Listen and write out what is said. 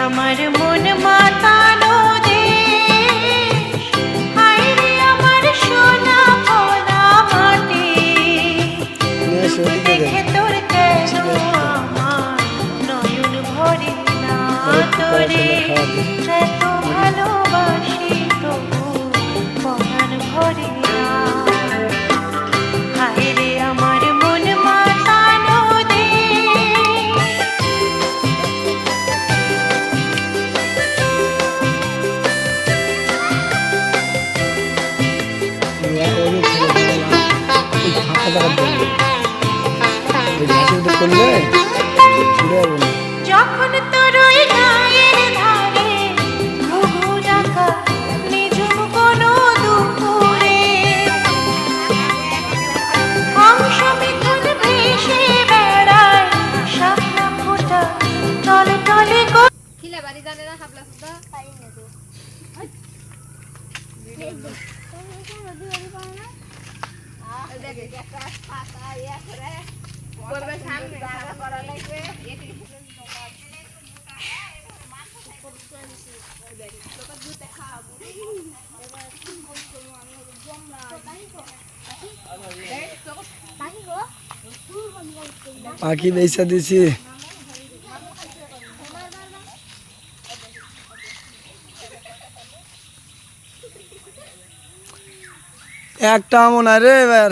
আমার মন মাতানো দেশ, হায় রে আমার সোনা ভোলা মাটি। দেখে তোর কেন আমার নয়ন ভরে না তোরে, এত ভালোবাসি তবু পরাণ ভরে না। হায় রে আমার মন মাতানো দেশ। যখন তোর ওই গায়ের ধারে ঘুঘু ডাকা নিঝুম কোনো দুপুরে, হংস মিথুন ভেসে বেড়ায় শাপলা ফোঁটা টলে টলে গো। খিলা বাড়ি জানে না হাবলা সুদ্ধা পারি না তো দেখে একটা পাতা ইয়া করে করবে সামনে জায়গা করা লাগবে। পাখি বেচা দিছি একটা মনে রে এবার